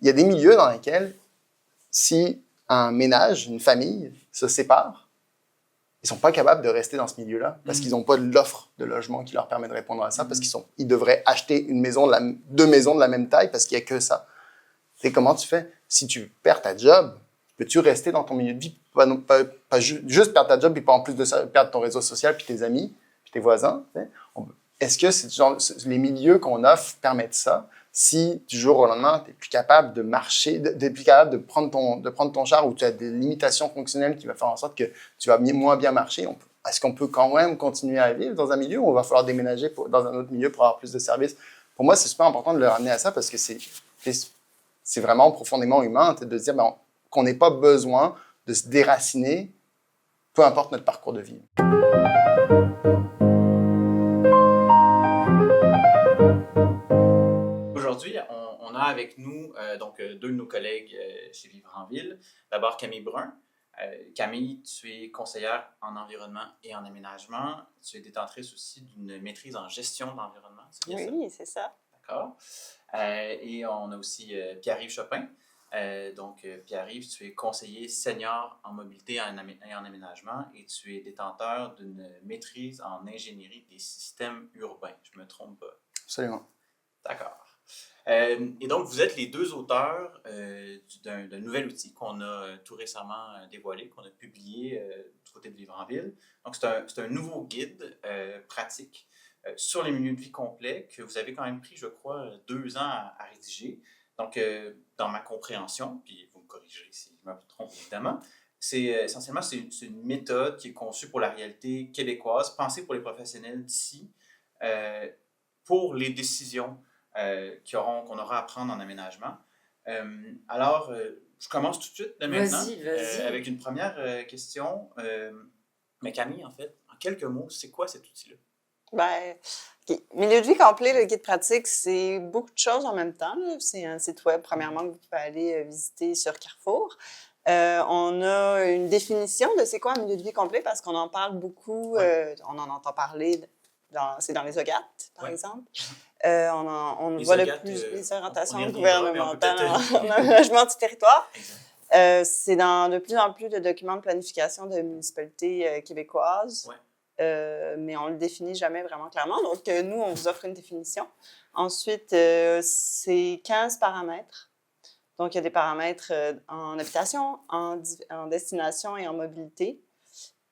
il y a des milieux dans lesquels, si un ménage, une famille se sépare, ils ne sont pas capables de rester dans ce milieu-là parce qu'ils n'ont pas l'offre de logement qui leur permet de répondre à ça, parce qu'ils devraient acheter deux maisons de la même taille parce qu'il n'y a que ça. C'est comment tu fais? Si tu perds ta job, peux-tu rester dans ton milieu de vie? Pas juste perdre ta job et pas en plus de ça, perdre ton réseau social, puis tes amis, puis tes voisins. Est-ce que les milieux qu'on offre permettent ça? Si du jour au lendemain, tu n'es plus capable de marcher, tu n'es plus capable de prendre ton char, ou tu as des limitations fonctionnelles qui vont faire en sorte que tu vas moins bien marcher, est-ce qu'on peut quand même continuer à vivre dans un milieu où on va falloir déménager dans un autre milieu pour avoir plus de services? Pour moi, c'est super important de le ramener à ça parce que c'est vraiment profondément humain de se dire qu'on n'ait pas besoin de se déraciner, peu importe notre parcours de vie. Aujourd'hui, on a avec nous deux de nos collègues chez Vivre en Ville. D'abord, Camille Brun. Camille, tu es conseillère en environnement et en aménagement. Tu es détentrice aussi d'une maîtrise en gestion d'environnement. C'est bien ça? Oui, c'est ça. D'accord. Et on a aussi Pierre-Yves Chopin. Pierre-Yves, tu es conseiller senior en mobilité et en aménagement et tu es détenteur d'une maîtrise en ingénierie des systèmes urbains. Je ne me trompe pas. Absolument. D'accord. Et donc, vous êtes les deux auteurs d'un nouvel outil qu'on a tout récemment dévoilé, qu'on a publié du côté de Vivre en Ville. Donc, c'est un nouveau guide pratique sur les milieux de vie complets que vous avez quand même pris, je crois, 2 ans à rédiger. Donc, dans ma compréhension, puis vous me corrigerez si je me trompe évidemment, essentiellement, c'est une méthode qui est conçue pour la réalité québécoise, pensée pour les professionnels d'ici, pour les décisions qu'on aura à prendre en aménagement. Alors, je commence tout de suite maintenant Vas-y. avec une première question. Mais Camille, en fait, en quelques mots, c'est quoi cet outil-là? Okay. Milieu de vie complet, le guide pratique, c'est beaucoup de choses en même temps. Là. C'est un site web, premièrement, que vous pouvez aller visiter sur Carrefour. On a une définition de c'est quoi un milieu de vie complet parce qu'on en parle beaucoup, on en entend parler, c'est dans les OGAT, par exemple. On voit le plus les orientations gouvernementales en aménagement du territoire. C'est dans de plus en plus de documents de planification de municipalités québécoises. Ouais. Mais on ne le définit jamais vraiment clairement. Donc, nous, on vous offre une définition. Ensuite, c'est 15 paramètres. Donc, il y a des paramètres en habitation, en destination et en mobilité.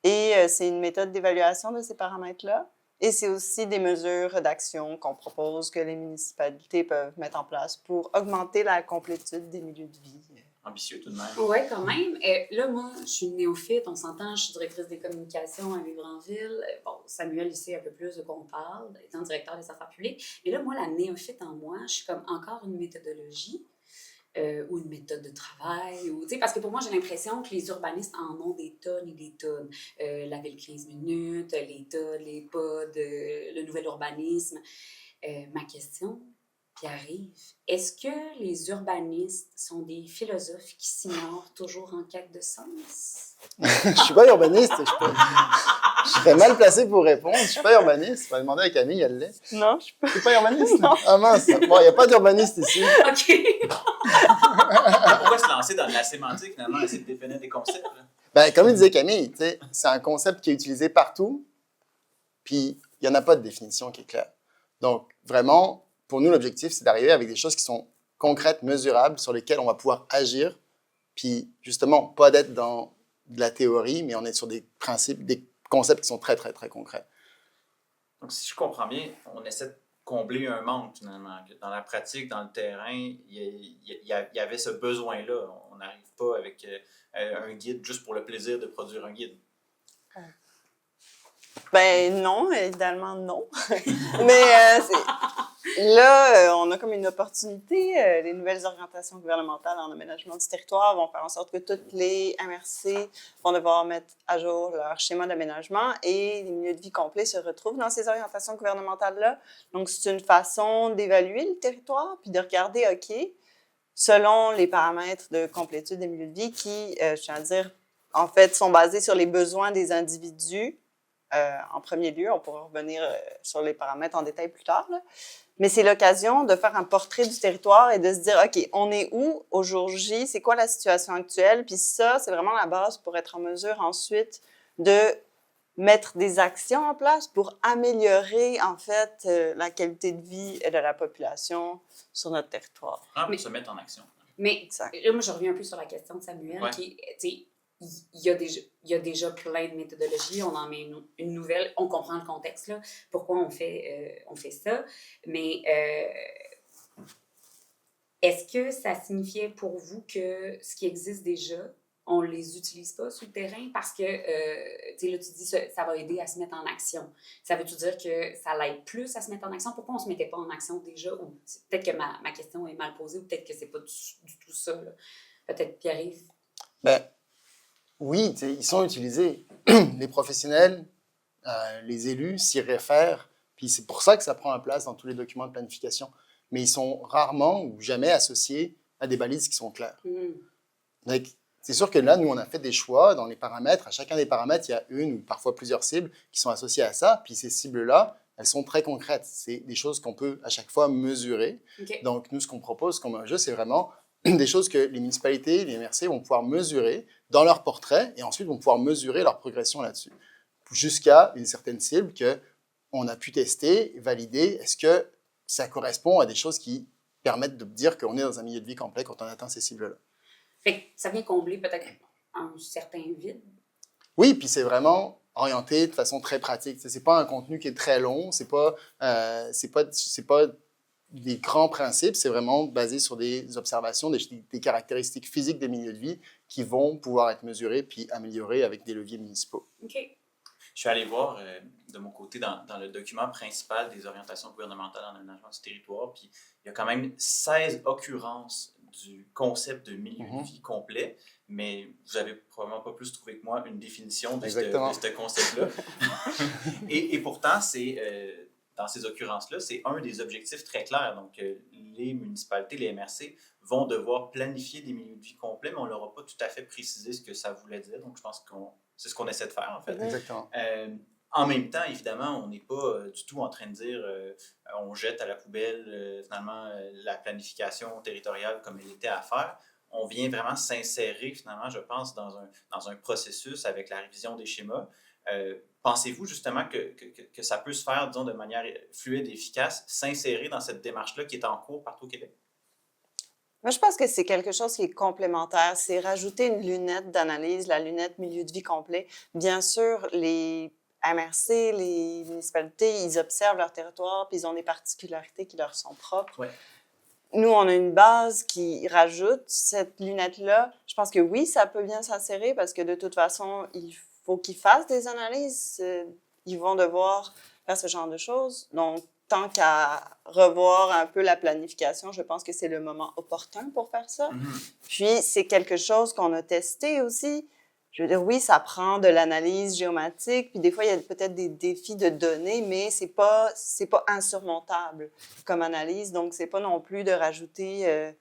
Et c'est une méthode d'évaluation de ces paramètres-là. Et c'est aussi des mesures d'action qu'on propose que les municipalités peuvent mettre en place pour augmenter la complétude des milieux de vie. Ambitieux tout de même. Oui, quand même. Là, moi, je suis une néophyte, on s'entend, je suis directrice des communications à Vivre en Ville. Bon, Samuel, il sait un peu plus de quoi on parle, étant directeur des affaires publiques. Mais là, moi, la néophyte en moi, je suis comme encore une méthodologie ou une méthode de travail. Parce que pour moi, j'ai l'impression que les urbanistes en ont des tonnes et des tonnes. La ville 15 minutes, les TOD, les POD, le nouvel urbanisme. Ma question... Pierre-Yves, est-ce que les urbanistes sont des philosophes qui s'ignorent toujours en quête de sens? Je ne suis pas urbaniste. Je serais mal placé pour répondre. Je ne suis pas urbaniste. Je vais demander à Camille, elle l'est. Non, je ne suis pas urbaniste? Non. Ah mince. Bon, il n'y a pas d'urbaniste ici. OK. Pourquoi se lancer dans la sémantique, finalement, essayer de définir des concepts? Comme il disait Camille, c'est un concept qui est utilisé partout, puis il n'y en a pas de définition qui est claire. Donc, vraiment... Pour nous, l'objectif, c'est d'arriver avec des choses qui sont concrètes, mesurables, sur lesquelles on va pouvoir agir. Puis, justement, pas d'être dans de la théorie, mais on est sur des principes, des concepts qui sont très, très, très concrets. Donc, si je comprends bien, on essaie de combler un manque, finalement. Dans la pratique, dans le terrain, il y avait ce besoin-là. On n'arrive pas avec un guide juste pour le plaisir de produire un guide. Non, évidemment, non. Mais là, on a comme une opportunité. Les nouvelles orientations gouvernementales en aménagement du territoire vont faire en sorte que toutes les MRC vont devoir mettre à jour leur schéma d'aménagement et les milieux de vie complets se retrouvent dans ces orientations gouvernementales-là. Donc, c'est une façon d'évaluer le territoire puis de regarder, OK, selon les paramètres de complétude des milieux de vie qui, je tiens à dire, en fait, sont basés sur les besoins des individus en premier lieu. On pourra revenir sur les paramètres en détail plus tard, là. Mais c'est l'occasion de faire un portrait du territoire et de se dire, OK, on est où au jour J? C'est quoi la situation actuelle? Puis ça, c'est vraiment la base pour être en mesure ensuite de mettre des actions en place pour améliorer, en fait, la qualité de vie de la population sur notre territoire. Pour se mettre en action. Mais Exact. là, moi, je reviens un peu sur la question de Samuel, Ouais. qui, tu sais, il y a déjà plein de méthodologies, on en met une nouvelle, on comprend le contexte, là, pourquoi on fait ça, mais est-ce que ça signifiait pour vous que ce qui existe déjà, on les utilise pas sur le terrain parce que, tu sais, là, tu dis ça va aider à se mettre en action. Ça veut-tu dire que ça l'aide plus à se mettre en action? Pourquoi on se mettait pas en action déjà? Ou peut-être que ma question est mal posée ou peut-être que c'est pas du tout ça, là. Peut-être Pierre-Yves. Ben, oui, tu sais, ils sont utilisés. Les professionnels, les élus s'y réfèrent, puis c'est pour ça que ça prend la place dans tous les documents de planification. Mais ils sont rarement ou jamais associés à des balises qui sont claires. Donc, c'est sûr que là, nous, on a fait des choix dans les paramètres. À chacun des paramètres, il y a une ou parfois plusieurs cibles qui sont associées à ça. Puis ces cibles-là, elles sont très concrètes. C'est des choses qu'on peut à chaque fois mesurer. Okay. Donc, nous, ce qu'on propose comme un jeu, c'est vraiment des choses que les municipalités, les MRC vont pouvoir mesurer dans leur portrait et ensuite vont pouvoir mesurer leur progression là-dessus. Jusqu'à une certaine cible qu'on a pu tester, valider. Est-ce que ça correspond à des choses qui permettent de dire qu'on est dans un milieu de vie complet quand on atteint ces cibles-là? Fait que ça vient combler peut-être un certain vide. Oui, puis c'est vraiment orienté de façon très pratique. C'est pas un contenu qui est très long, c'est pas des grands principes, c'est vraiment basé sur des observations, des caractéristiques physiques des milieux de vie qui vont pouvoir être mesurées puis améliorées avec des leviers municipaux. OK. Je suis allé voir de mon côté dans le document principal des orientations gouvernementales en aménagement du territoire, puis il y a quand même 16 occurrences du concept de milieu de vie complet, mais vous avez probablement pas plus trouvé que moi une définition de ce concept-là. et pourtant, dans ces occurrences-là, c'est un des objectifs très clairs. Donc, les municipalités, les MRC, vont devoir planifier des milieux de vie complets, mais on ne leur a pas tout à fait précisé ce que ça voulait dire. Donc, je pense que c'est ce qu'on essaie de faire, en fait. Exactement. En même temps, évidemment, on n'est pas du tout en train de dire on jette à la poubelle finalement la planification territoriale comme elle était à faire. On vient vraiment s'insérer finalement, je pense, dans un processus avec la révision des schémas. Pensez-vous justement que ça peut se faire, disons, de manière fluide et efficace, s'insérer dans cette démarche-là qui est en cours partout au Québec? Moi, je pense que c'est quelque chose qui est complémentaire. C'est rajouter une lunette d'analyse, la lunette milieu de vie complet. Bien sûr, les MRC, les municipalités, ils observent leur territoire, puis ils ont des particularités qui leur sont propres. Ouais. Nous, on a une base qui rajoute cette lunette-là. Je pense que oui, ça peut bien s'insérer parce que de toute façon, il faut qu'ils fassent des analyses. Ils vont devoir faire ce genre de choses. Donc, tant qu'à revoir un peu la planification, je pense que c'est le moment opportun pour faire ça. Puis, c'est quelque chose qu'on a testé aussi. Je veux dire, oui, ça prend de l'analyse géomatique, puis des fois, il y a peut-être des défis de données, mais c'est pas insurmontable comme analyse. Donc, c'est pas non plus de rajouter,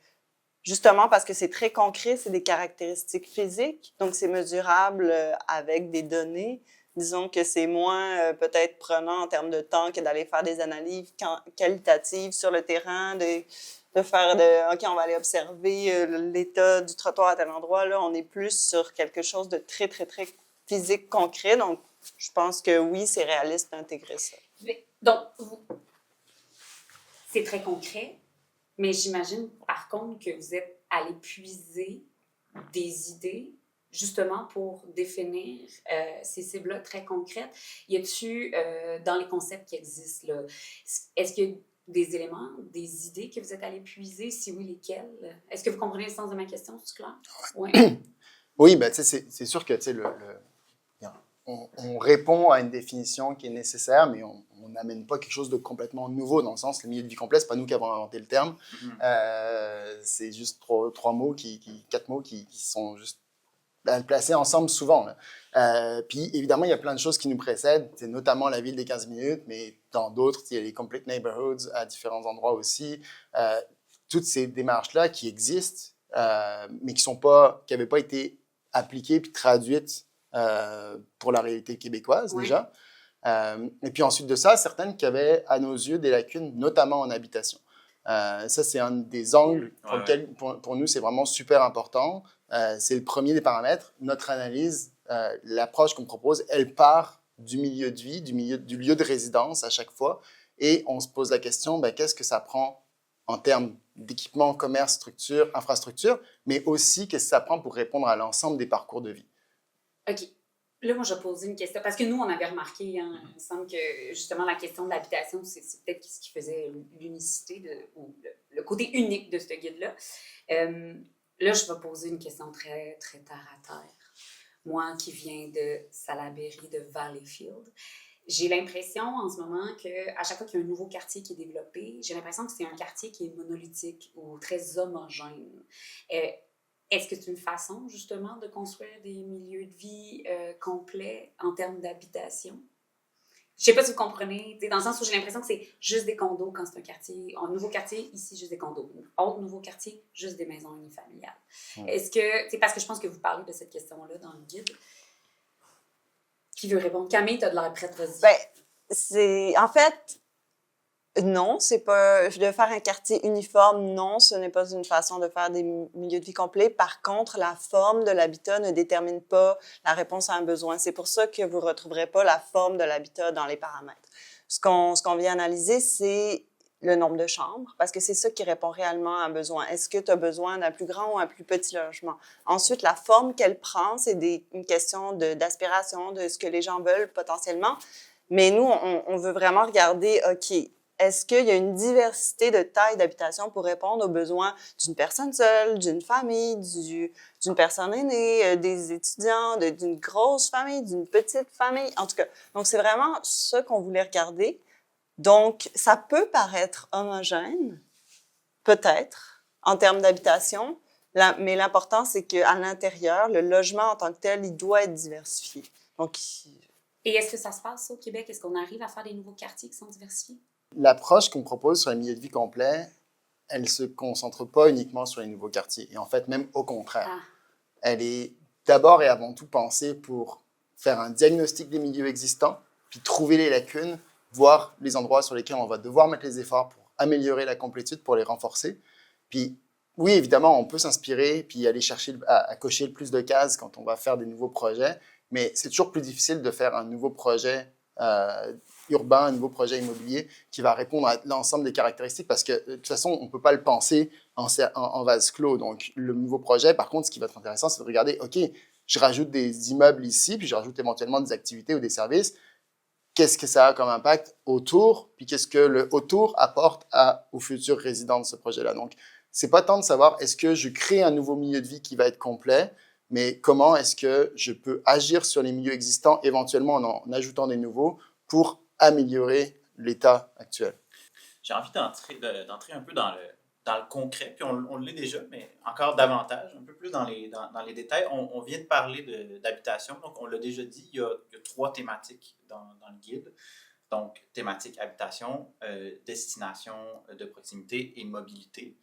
justement parce que c'est très concret, c'est des caractéristiques physiques, donc c'est mesurable avec des données. Disons que c'est moins peut-être prenant en termes de temps que d'aller faire des analyses qualitatives sur le terrain, de faire OK, on va aller observer l'état du trottoir à tel endroit. Là, on est plus sur quelque chose de très, très, très physique, concret. Donc, je pense que oui, c'est réaliste d'intégrer ça. Donc, c'est très concret, mais j'imagine par contre que vous êtes allé puiser des idées justement pour définir ces cibles-là très concrètes. Y a-t-il, dans les concepts qui existent, là, est-ce qu'il y a des éléments, des idées que vous êtes allés puiser? Si oui, lesquelles? Est-ce que vous comprenez le sens de ma question, c'est clair? Ouais. Oui, ben, c'est sûr que on répond à une définition qui est nécessaire, mais on n'amène pas quelque chose de complètement nouveau, dans le sens, le milieu de vie complet, ce n'est pas nous qui avons inventé le terme. C'est juste quatre mots qui sont juste placés ensemble souvent. Puis évidemment, il y a plein de choses qui nous précèdent, c'est notamment la ville des 15 minutes, mais dans d'autres, il y a les complete neighborhoods à différents endroits aussi. Toutes ces démarches-là qui existent, mais qui n'avaient pas été appliquées puis traduites pour la réalité québécoise, déjà. Et puis ensuite de ça, certaines qui avaient, à nos yeux, des lacunes, notamment en habitation. Ça, c'est un des angles pour lesquels, pour nous, c'est vraiment super important. C'est le premier des paramètres. Notre analyse, l'approche qu'on propose, elle part du milieu de vie, du lieu de résidence à chaque fois. Et on se pose la question, qu'est-ce que ça prend en termes d'équipement, commerce, structure, infrastructure, mais aussi qu'est-ce que ça prend pour répondre à l'ensemble des parcours de vie. OK. Là, moi, je vais poser une question. Parce que nous, on avait remarqué, il me semble que justement, la question de l'habitation, c'est peut-être ce qui faisait l'unicité ou le côté unique de ce guide-là. Là, je vais poser une question très, très terre à terre. Moi, qui viens de Salaberry, de Valleyfield, j'ai l'impression en ce moment qu'à chaque fois qu'il y a un nouveau quartier qui est développé, j'ai l'impression que c'est un quartier qui est monolithique ou très homogène. Est-ce que c'est une façon, justement, de construire des milieux de vie complets en termes d'habitation? Je sais pas si vous comprenez, dans le sens où j'ai l'impression que c'est juste des condos quand c'est un quartier, un nouveau quartier, ici, juste des condos. Autre nouveau quartier, juste des maisons unifamiliales. Est-ce que, c'est parce que je pense que vous parlez de cette question-là dans le guide. Qui veut répondre? Camille, t'as de l'air prête, vas-y. En fait, non, c'est pas de faire un quartier uniforme. Non, ce n'est pas une façon de faire des milieux de vie complets. Par contre, la forme de l'habitat ne détermine pas la réponse à un besoin. C'est pour ça que vous ne retrouverez pas la forme de l'habitat dans les paramètres. Ce qu'on vient analyser, c'est le nombre de chambres, parce que c'est ça qui répond réellement à un besoin. Est-ce que tu as besoin d'un plus grand ou un plus petit logement? Ensuite, la forme qu'elle prend, c'est une question d'aspiration, de ce que les gens veulent potentiellement. Mais nous, on veut vraiment regarder, OK, est-ce qu'il y a une diversité de tailles d'habitation pour répondre aux besoins d'une personne seule, d'une famille, d'une personne aînée, des étudiants, d'une grosse famille, d'une petite famille, en tout cas. Donc, c'est vraiment ça qu'on voulait regarder. Donc, ça peut paraître homogène, peut-être, en termes d'habitation, mais l'important, c'est qu'à l'intérieur, le logement en tant que tel, il doit être diversifié. Donc, et est-ce que ça se passe au Québec? Est-ce qu'on arrive à faire des nouveaux quartiers qui sont diversifiés? L'approche qu'on propose sur les milieux de vie complets, elle ne se concentre pas uniquement sur les nouveaux quartiers. Et en fait, même au contraire. Elle est d'abord et avant tout pensée pour faire un diagnostic des milieux existants, puis trouver les lacunes, voir les endroits sur lesquels on va devoir mettre les efforts pour améliorer la complétude, pour les renforcer. Puis, oui, évidemment, on peut s'inspirer puis aller chercher à cocher le plus de cases quand on va faire des nouveaux projets, mais c'est toujours plus difficile de faire un nouveau projet urbain, un nouveau projet immobilier qui va répondre à l'ensemble des caractéristiques parce que de toute façon, on ne peut pas le penser en vase clos. Donc, le nouveau projet, par contre, ce qui va être intéressant, c'est de regarder, OK, je rajoute des immeubles ici, puis je rajoute éventuellement des activités ou des services. Qu'est-ce que ça a comme impact autour, puis qu'est-ce que le autour apporte aux futurs résidents de ce projet-là. Donc, c'est pas tant de savoir est-ce que je crée un nouveau milieu de vie qui va être complet, mais comment est-ce que je peux agir sur les milieux existants, éventuellement en ajoutant des nouveaux, pour améliorer l'état actuel. J'ai envie d'entrer un peu dans le concret, puis on l'est déjà, mais encore davantage, un peu plus dans les détails. On vient de parler d'habitation, donc on l'a déjà dit, il y a 3 thématiques dans le guide. Donc, thématique habitation, destination de proximité et mobilité.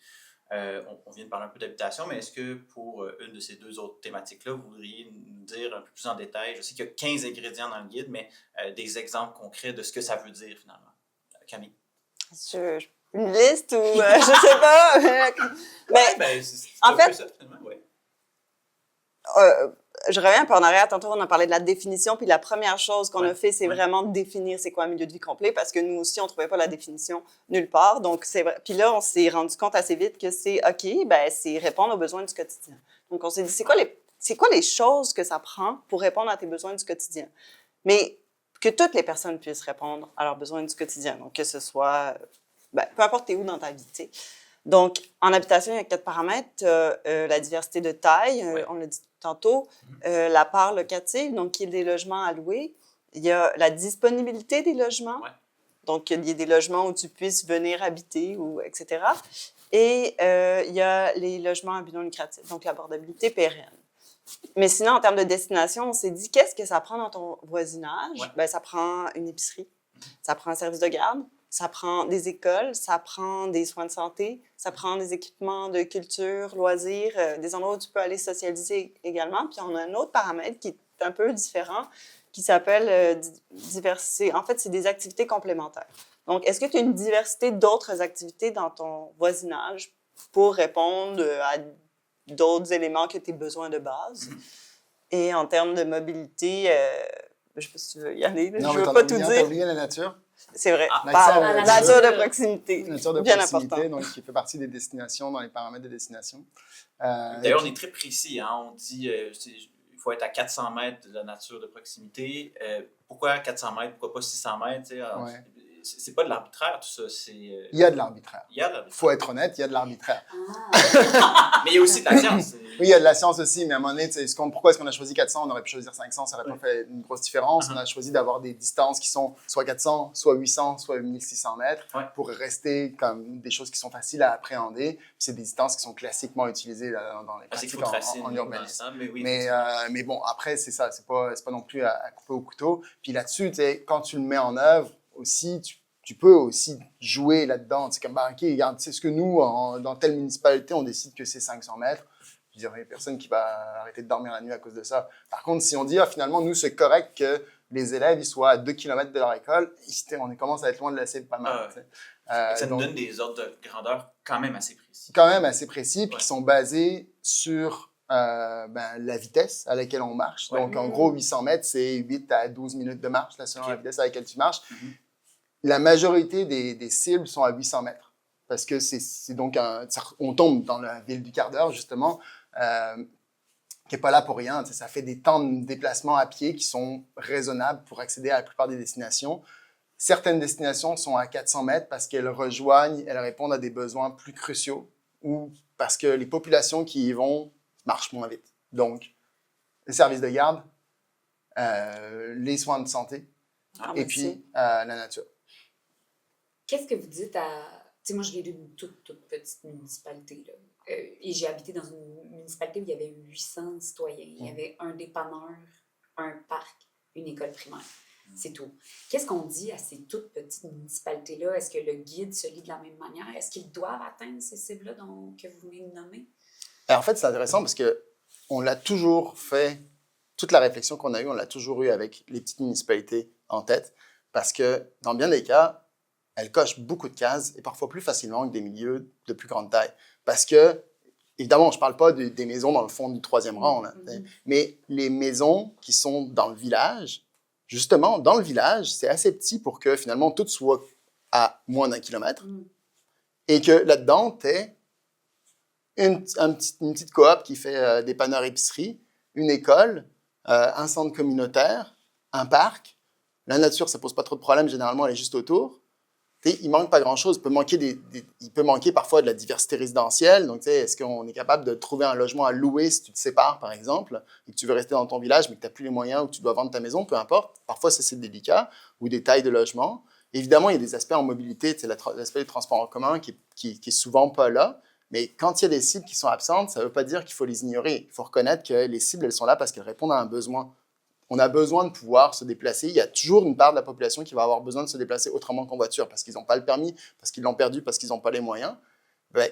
On vient de parler un peu d'habitation, mais est-ce que pour une de ces 2 autres thématiques-là, vous voudriez nous dire un peu plus en détail? Je sais qu'il y a 15 ingrédients dans le guide, mais des exemples concrets de ce que ça veut dire finalement. Camille? Une liste ou je sais pas. Mais c'est en fait, ça, finalement, ouais. Je reviens un peu en arrière. Tantôt, on a parlé de la définition. Puis la première chose qu'on a fait, c'est vraiment de définir c'est quoi un milieu de vie complet parce que nous aussi, on ne trouvait pas la définition nulle part. Donc, c'est vrai. Puis là, on s'est rendu compte assez vite que c'est OK, c'est répondre aux besoins du quotidien. Donc, on s'est dit, c'est quoi les choses que ça prend pour répondre à tes besoins du quotidien? Mais que toutes les personnes puissent répondre à leurs besoins du quotidien. Donc, que ce soit, peu importe t'es où dans ta vie, tu sais. Donc, en habitation, il y a 4 paramètres. La diversité de taille, on l'a dit tantôt. La part locative, donc qui est des logements à louer. Il y a la disponibilité des logements. Ouais. Donc, il y a des logements où tu puisses venir habiter, etc. Et il y a les logements à but non lucratif, donc l'abordabilité pérenne. Mais sinon, en termes de destination, on s'est dit, qu'est-ce que ça prend dans ton voisinage? Ouais. Ça prend une épicerie, ça prend un service de garde, ça prend des écoles, ça prend des soins de santé, ça prend des équipements de culture, loisirs, des endroits où tu peux aller socialiser également. Puis on a un autre paramètre qui est un peu différent, qui s'appelle diversité. En fait, c'est des activités complémentaires. Donc, est-ce que tu as une diversité d'autres activités dans ton voisinage pour répondre à d'autres éléments que tes besoins de base? Et en termes de mobilité, je ne sais pas si tu veux y aller, Non, je mais ne veux t'en pas as tout oublié un, t'as dire. oublié la nature. C'est vrai. L'accès à La la nature de nature. proximité. Nature de Bien proximité, important. donc qui fait partie des destinations, dans les paramètres de destination. D'ailleurs, on est très précis. Hein? On dit il faut être à 400 mètres de la nature de proximité. Pourquoi 400 mètres? Pourquoi pas 600 mètres? Alors, Ouais. c'est pas de l'arbitraire, tout ça. Il y a de l'arbitraire. Il y a de Il l'arbitraire. faut être honnête, il y a de l'arbitraire. Mais il y a aussi de la science. Oui, il y a de la science aussi, mais à un moment donné, pourquoi est-ce qu'on a choisi 400? On aurait pu choisir 500, ça n'aurait pas fait une grosse différence. On a choisi d'avoir des distances qui sont soit 400, soit 800, soit 1600 mètres pour rester comme des choses qui sont faciles à appréhender. Puis c'est des distances qui sont classiquement utilisées dans les pratiques en urbanisme. Mais bon, après, c'est ça, c'est pas non plus à couper au couteau. Puis là-dessus, quand tu le mets en œuvre aussi, tu peux aussi jouer là-dedans. C'est comme, OK, regarde, c'est ce que nous, dans telle municipalité, on décide que c'est 500 mètres. Je dirais, il n'y a personne qui va arrêter de dormir la nuit à cause de ça. Par contre, si on dit, finalement, nous, c'est correct que les élèves ils soient à 2 km de leur école, on commence à être loin de la cible pas mal. Ça nous donne des ordres de grandeur quand même assez précis. Quand même assez précis, puis qui sont basés sur la vitesse à laquelle on marche. Donc, en gros, 800 mètres, c'est 8 à 12 minutes de marche, là, selon la vitesse à laquelle tu marches. La majorité des cibles sont à 800 mètres. Parce que c'est donc on tombe dans la ville du quart d'heure, justement, qui n'est pas là pour rien. Ça fait des temps de déplacement à pied qui sont raisonnables pour accéder à la plupart des destinations. Certaines destinations sont à 400 mètres parce qu'elles répondent à des besoins plus cruciaux ou parce que les populations qui y vont marchent moins vite. Donc, les services de garde, les soins de santé et puis la nature. Qu'est-ce que vous dites à... Tu sais, moi, je viens d'une toute petite municipalité, là. Et j'ai habité dans une municipalité où il y avait 800 citoyens. Il y avait un dépanneur, un parc, une école primaire. C'est tout. Qu'est-ce qu'on dit à ces toutes petites municipalités-là? Est-ce que le guide se lit de la même manière? Est-ce qu'ils doivent atteindre ces cibles-là que vous venez de nommer? En fait, c'est intéressant parce qu'on l'a toujours fait, toute la réflexion qu'on a eue, on l'a toujours eue avec les petites municipalités en tête parce que dans bien des cas, elles cochent beaucoup de cases et parfois plus facilement que des milieux de plus grande taille. Parce que, évidemment, je ne parle pas des maisons dans le fond du 3e rang, là, mais les maisons qui sont dans le village, justement, dans le village, c'est assez petit pour que finalement tout soit à moins d'1 kilomètre et que là-dedans, tu aies une petite coop qui fait dépanneur épicerie, une école, un centre communautaire, un parc. La nature, ça ne pose pas trop de problèmes, généralement, elle est juste autour. Il manque pas grand-chose. Il peut manquer parfois de la diversité résidentielle. Donc, est-ce qu'on est capable de trouver un logement à louer si tu te sépares, par exemple, et que tu veux rester dans ton village, mais que tu n'as plus les moyens ou que tu dois vendre ta maison, peu importe. Parfois, ça, c'est délicat. Ou des tailles de logement. Évidemment, il y a des aspects en mobilité, l'aspect du transport en commun qui est souvent pas là. Mais quand il y a des cibles qui sont absentes, ça ne veut pas dire qu'il faut les ignorer. Il faut reconnaître que les cibles, elles sont là parce qu'elles répondent à un besoin. On a besoin de pouvoir se déplacer. Il y a toujours une part de la population qui va avoir besoin de se déplacer autrement qu'en voiture parce qu'ils n'ont pas le permis, parce qu'ils l'ont perdu, parce qu'ils n'ont pas les moyens.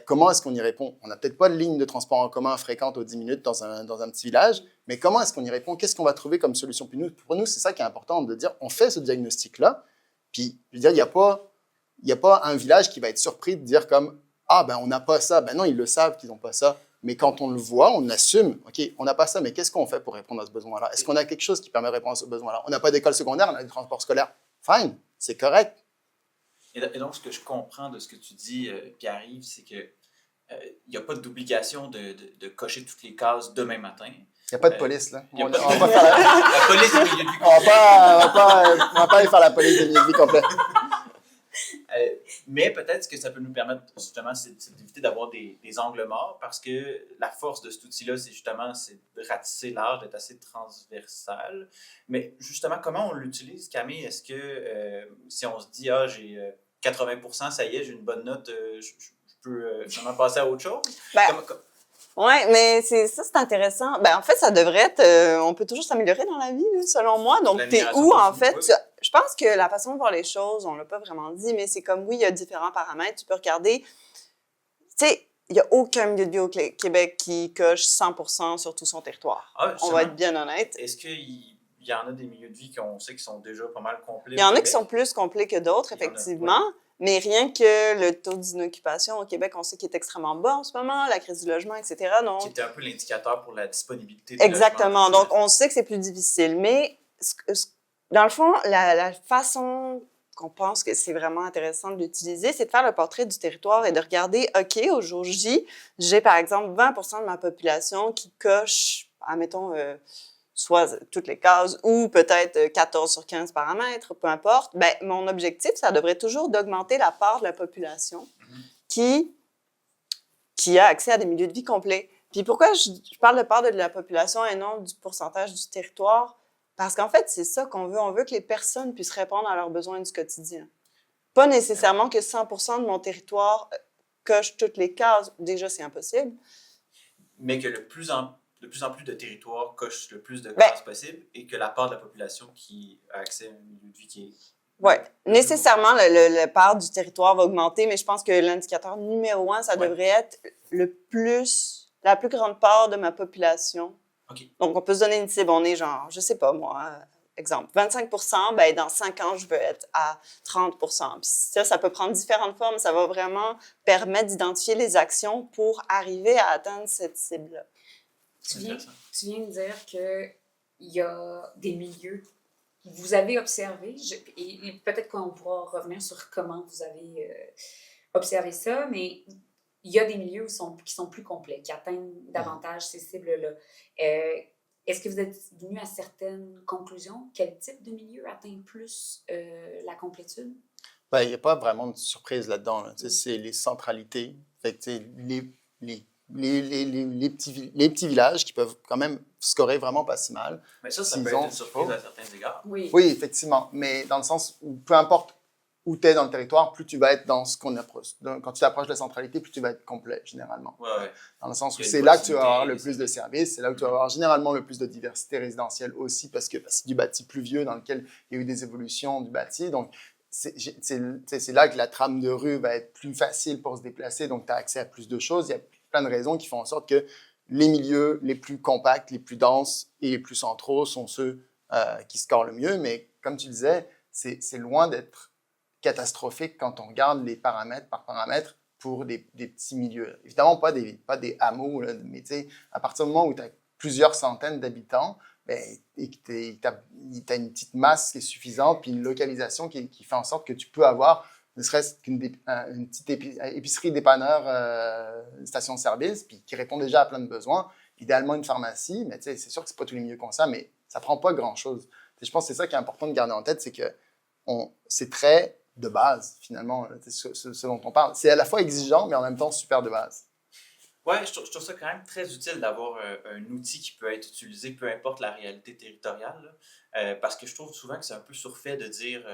Comment est-ce qu'on y répond? On n'a peut-être pas de ligne de transport en commun fréquente aux 10 minutes dans un petit village, mais comment est-ce qu'on y répond? Qu'est-ce qu'on va trouver comme solution? Puis pour nous, c'est ça qui est important de dire, on fait ce diagnostic-là, puis je veux dire, il n'y a pas un village qui va être surpris de dire comme « Ah, on n'a pas ça. » Non, ils le savent qu'ils n'ont pas ça. Mais quand on le voit, on assume, OK, on n'a pas ça, mais qu'est-ce qu'on fait pour répondre à ce besoin-là? Est-ce qu'on a quelque chose qui permet de répondre à ce besoin-là? On n'a pas d'école secondaire, on a du transport scolaire. Fine, c'est correct. Et donc, ce que je comprends de ce que tu dis, Pierre-Yves, c'est qu'il n'y a pas d'obligation de cocher toutes les cases demain matin. Il n'y a pas de police, là. On va pas faire la police de milieu de vie complet. On va pas aller faire la police de milieu de vie complet. Mais peut-être que ça peut nous permettre justement d'éviter d'avoir des angles morts parce que la force de cet outil-là, c'est de ratisser large, d'être assez transversal. Mais justement, comment on l'utilise, Camille? Est-ce que si on se dit « Ah, j'ai 80%, ça y est, j'ai une bonne note, je peux finalement passer à autre chose? » Oui, mais c'est intéressant. En fait, ça devrait être... on peut toujours s'améliorer dans la vie, selon moi. Donc, t'es où, en fait? Je pense que la façon de voir les choses, on l'a pas vraiment dit, mais c'est comme, oui, il y a différents paramètres. Tu peux regarder... Tu sais, il n'y a aucun milieu de vie au Québec qui coche 100% sur tout son territoire. On va être bien honnête. Est-ce qu'il il y en a des milieux de vie qu'on sait qui sont déjà pas mal complets. Il y en au a qui Québec. sont plus complets que d'autres, Il y en a, effectivement. Mais rien que le taux d'inoccupation au Québec, on sait qu'il est extrêmement bas en ce moment, la crise du logement, etc. Qui Donc, était un peu l'indicateur pour la disponibilité des exactement. logements. Donc, on sait que c'est plus difficile. Mais, dans le fond, la façon qu'on pense que c'est vraiment intéressant de l'utiliser, c'est de faire le portrait du territoire et de regarder, OK, au jour J, j'ai par exemple 20% de ma population qui coche, admettons, soit toutes les cases ou peut-être 14 sur 15 paramètres, peu importe. Ben, mon objectif, ça devrait toujours d'augmenter la part de la population qui a accès à des milieux de vie complets. Puis pourquoi je parle de part de la population et non du pourcentage du territoire? Parce qu'en fait, c'est ça qu'on veut. On veut que les personnes puissent répondre à leurs besoins du quotidien. Pas nécessairement que 100% de mon territoire coche toutes les cases. Déjà, c'est impossible. Mais que de plus en plus de territoires cochent le plus de cases possible et que la part de la population qui a accès à un milieu de vie qui est... Oui, nécessairement, la part du territoire va augmenter, mais je pense que l'indicateur numéro 1, ça devrait être la plus grande part de ma population. Okay. Donc, on peut se donner une cible. On est genre, je sais pas moi, exemple, 25%, ben dans 5 ans, je veux être à 30%. Puis ça peut prendre différentes formes. Ça va vraiment permettre d'identifier les actions pour arriver à atteindre cette cible-là. Tu viens de dire qu'il y a des milieux que vous avez observés, et peut-être qu'on pourra revenir sur comment vous avez observé ça, mais il y a des milieux qui sont plus complets, qui atteignent davantage ces cibles-là. Est-ce que vous êtes venu à certaines conclusions? Quel type de milieu atteint plus la complétude? Ben, il n'y a pas vraiment de surprise là-dedans. Là. C'est les centralités. Fait que, les petits villages qui peuvent quand même scorer vraiment pas si mal. Mais ça peut être une surprise à certains égards. Oui, effectivement. Mais dans le sens où peu importe où tu es dans le territoire, plus tu vas être dans ce qu'on approche. Quand tu t'approches de la centralité, plus tu vas être complet, généralement. Ouais. Dans le sens où c'est là que tu vas avoir le plus de services, c'est là que tu vas avoir généralement le plus de diversité résidentielle aussi, parce que c'est du bâti plus vieux dans lequel il y a eu des évolutions du bâti. Donc, c'est là que la trame de rue va être plus facile pour se déplacer, donc tu as accès à plus de choses. Il y a plein de raisons qui font en sorte que les milieux les plus compacts, les plus denses et les plus centraux sont ceux qui scorent le mieux. Mais comme tu disais, c'est loin d'être catastrophique quand on regarde les paramètres par paramètre pour des petits milieux. Évidemment, pas des hameaux, là, mais tu sais, à partir du moment où tu as plusieurs centaines d'habitants, ben, et que tu as une petite masse qui est suffisante, puis une localisation qui fait en sorte que tu peux avoir ne serait-ce qu'une petite épicerie dépanneur, station-service, puis qui répond déjà à plein de besoins. Idéalement, une pharmacie, mais tu sais, c'est sûr que c'est pas tous les milieux comme ça, mais ça prend pas grand-chose. Je pense que c'est ça qui est important de garder en tête, c'est que c'est très de base, finalement, ce dont on parle. C'est à la fois exigeant, mais en même temps super de base. Oui, je trouve ça quand même très utile d'avoir un outil qui peut être utilisé, peu importe la réalité territoriale, là, parce que je trouve souvent que c'est un peu surfait de dire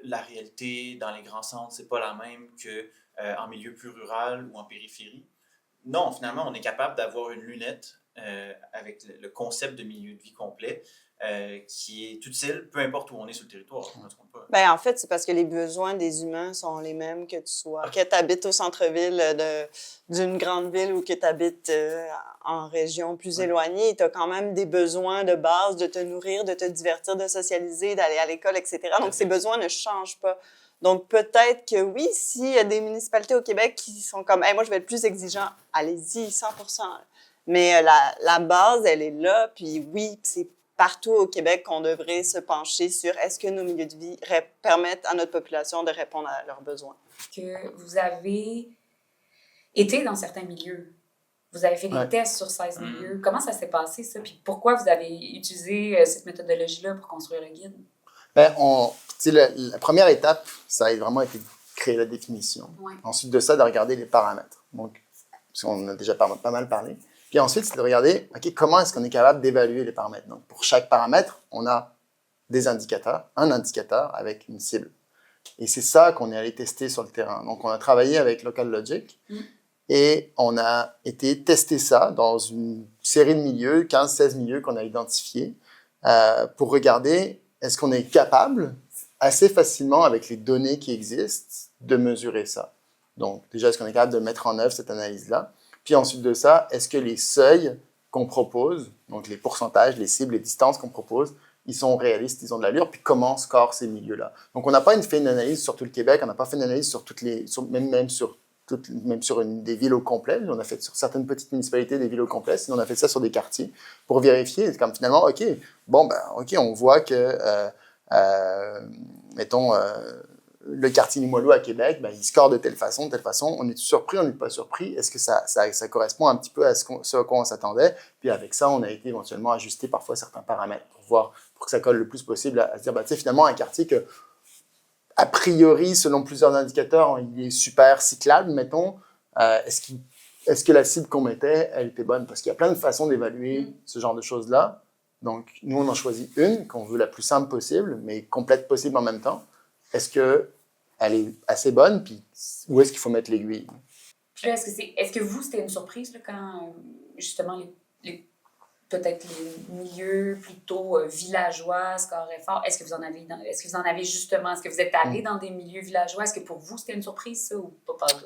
la réalité dans les grands centres, c'est pas la même qu'en milieu plus rural ou en périphérie. Non, finalement, on est capable d'avoir une lunette avec le concept de milieu de vie complet qui est utile, peu importe où on est sur le territoire. Ben, en fait, c'est parce que les besoins des humains sont les mêmes que tu habites au centre-ville d'une grande ville ou que tu habites en région plus éloignée. Tu as quand même des besoins de base de te nourrir, de te divertir, de socialiser, d'aller à l'école, etc. Donc, ces besoins ne changent pas. Donc, peut-être que oui, s'il y a des municipalités au Québec qui sont comme hey, « moi, je vais être plus exigeant », allez-y, 100%. Mais la base, elle est là. Puis oui, c'est partout au Québec qu'on devrait se pencher sur est-ce que nos milieux de vie permettent à notre population de répondre à leurs besoins. Que vous avez été dans certains milieux. Vous avez fait des tests sur 16 milieux. Comment ça s'est passé, ça? Puis pourquoi vous avez utilisé cette méthodologie-là pour construire le guide? Ben, la première étape, ça a vraiment été de créer la définition. Ouais. Ensuite de ça, de regarder les paramètres. Donc, parce qu'on a déjà pas mal parlé. Puis ensuite, c'est de regarder, OK, comment est-ce qu'on est capable d'évaluer les paramètres. Donc, pour chaque paramètre, on a des indicateurs, un indicateur avec une cible. Et c'est ça qu'on est allé tester sur le terrain. Donc, on a travaillé avec Local Logic et on a été tester ça dans une série de milieux, 15-16 milieux qu'on a identifiés, pour regarder est-ce qu'on est capable, assez facilement avec les données qui existent, de mesurer ça. Donc, déjà, est-ce qu'on est capable de mettre en œuvre cette analyse-là? Puis ensuite de ça, est-ce que les seuils qu'on propose, donc les pourcentages, les cibles, les distances qu'on propose, ils sont réalistes, ils ont de l'allure, puis comment on score ces milieux-là. Donc, on n'a pas fait une analyse sur tout le Québec, on n'a pas fait une analyse sur même sur des villes au complet. On a fait sur certaines petites municipalités des villes au complet, sinon on a fait ça sur des quartiers pour vérifier. C'est comme finalement, OK, on voit que, mettons, le quartier Limoilou à Québec, il score de telle façon. On est surpris, on n'est pas surpris. Est-ce que ça correspond un petit peu à ce à quoi on s'attendait? Puis avec ça, on a été éventuellement ajusté parfois certains paramètres pour que ça colle le plus possible à se dire, finalement, un quartier que, a priori, selon plusieurs indicateurs, il est super cyclable, mettons. Est-ce que la cible qu'on mettait, elle était bonne? Parce qu'il y a plein de façons d'évaluer ce genre de choses-là. Donc, nous, on en choisit une qu'on veut la plus simple possible, mais complète possible en même temps. Est-ce qu'elle est assez bonne? Puis où est-ce qu'il faut mettre l'aiguille? Puis là, est-ce que vous, c'était une surprise là, quand, justement, peut-être les milieux plutôt villageois scoraient fort? Est-ce que vous en avez justement? Est-ce que vous êtes allé dans des milieux villageois? Est-ce que pour vous, c'était une surprise, ça, ou pas tout?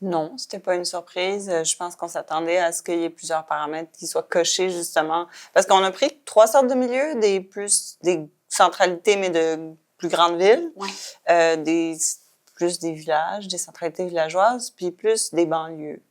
Non, c'était pas une surprise. Je pense qu'on s'attendait à ce qu'il y ait plusieurs paramètres qui soient cochés, justement. Parce qu'on a pris 3 sortes de milieux, des centralités, mais de plus grandes villes, plus des villages, des centralités villageoises, puis plus des banlieues.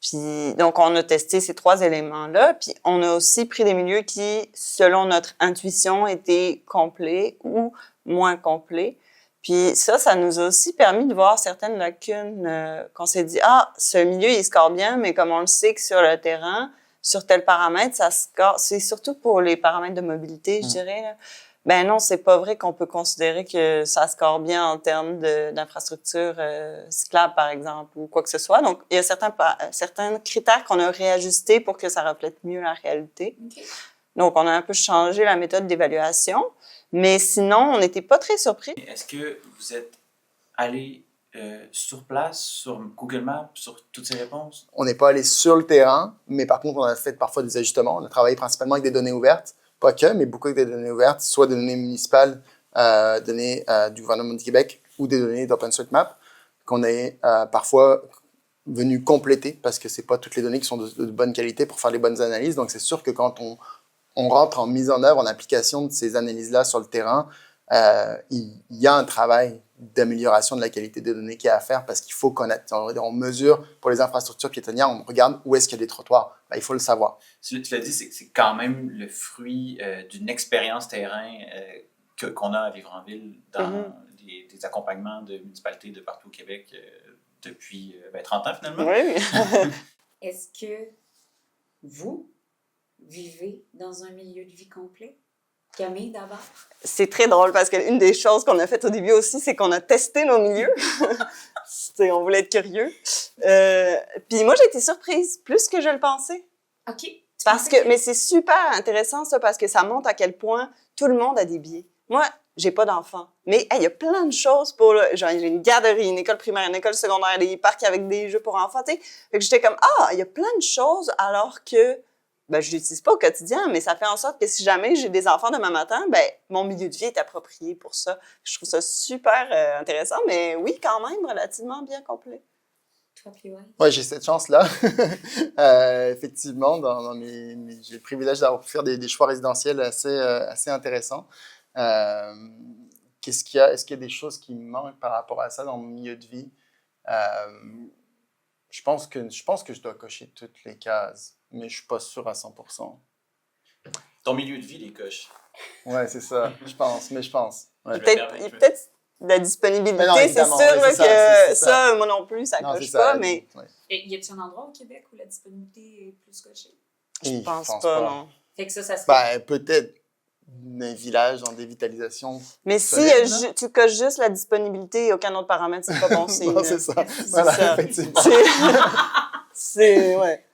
Puis, donc, on a testé ces 3 éléments-là, puis on a aussi pris des milieux qui, selon notre intuition, étaient complets ou moins complets. Puis ça nous a aussi permis de voir certaines lacunes qu'on s'est dit, ce milieu, il score bien, mais comme on le sait que sur le terrain, sur tel paramètre, ça score. C'est surtout pour les paramètres de mobilité, je dirais, là. Ben non, c'est pas vrai qu'on peut considérer que ça score bien en termes d'infrastructures cyclables, par exemple, ou quoi que ce soit. Donc, il y a certains critères qu'on a réajustés pour que ça reflète mieux la réalité. Okay. Donc, on a un peu changé la méthode d'évaluation, mais sinon, on n'était pas très surpris. Est-ce que vous êtes allé sur place, sur Google Maps, sur toutes ces réponses? On n'est pas allé sur le terrain, mais par contre, on a fait parfois des ajustements. On a travaillé principalement avec des données ouvertes. Pas que, mais beaucoup avec des données ouvertes, soit des données municipales, données du gouvernement du Québec ou des données d'OpenStreetMap qu'on est parfois venu compléter parce que ce n'est pas toutes les données qui sont de bonne qualité pour faire les bonnes analyses. Donc, c'est sûr que quand on rentre en mise en œuvre, en application de ces analyses-là sur le terrain, il y a un travail d'amélioration de la qualité des données qu'il y a à faire parce qu'il faut connaître. On mesure pour les infrastructures piétonnières, on regarde où est-ce qu'il y a des trottoirs. Il faut le savoir. Tu l'as dit, c'est quand même le fruit d'une expérience terrain qu'on a à vivre en ville dans des accompagnements de municipalités de partout au Québec depuis 30 ans finalement. Oui. Est-ce que vous vivez dans un milieu de vie complet? Camille, d'abord? C'est très drôle parce qu'une des choses qu'on a faites au début aussi, c'est qu'on a testé nos milieux. On voulait être curieux. Puis moi, j'ai été surprise, plus que je le pensais. OK. Mais c'est super intéressant, ça, parce que ça montre à quel point tout le monde a des biais. Moi, j'ai pas d'enfants, mais il y a plein de choses pour... Genre, j'ai une garderie, une école primaire, une école secondaire, des parcs avec des jeux pour enfants, tu sais. Fait que j'étais comme, il y a plein de choses, alors que je l'utilise pas au quotidien, mais ça fait en sorte que si jamais j'ai des enfants demain matin, mon milieu de vie est approprié pour ça. Je trouve ça super intéressant, mais oui, quand même, relativement bien complet. Toi, puis ouais. Oui, j'ai cette chance-là. Effectivement, j'ai le privilège d'avoir pu faire des choix résidentiels assez intéressants. Qu'est-ce qu'il y a? Est-ce qu'il y a des choses qui me manquent par rapport à ça dans mon milieu de vie? Je pense que je dois cocher toutes les cases, mais je ne suis pas sûr à 100%. Ton milieu de vie les coche. Oui, c'est ça. Je pense. Ouais. Peut-être la disponibilité, non, c'est sûr que ça, moi non plus, ça ne coche pas, mais... Ouais. Et y a-t-il un endroit au Québec où la disponibilité est plus cochée? Je pense pas, non. Fait que ça se peut-être un village en dévitalisation. Mais si tu coches juste la disponibilité et aucun autre paramètre, c'est pas bon signe. Non, c'est ça. Voilà, ça. effectivement. Ouais.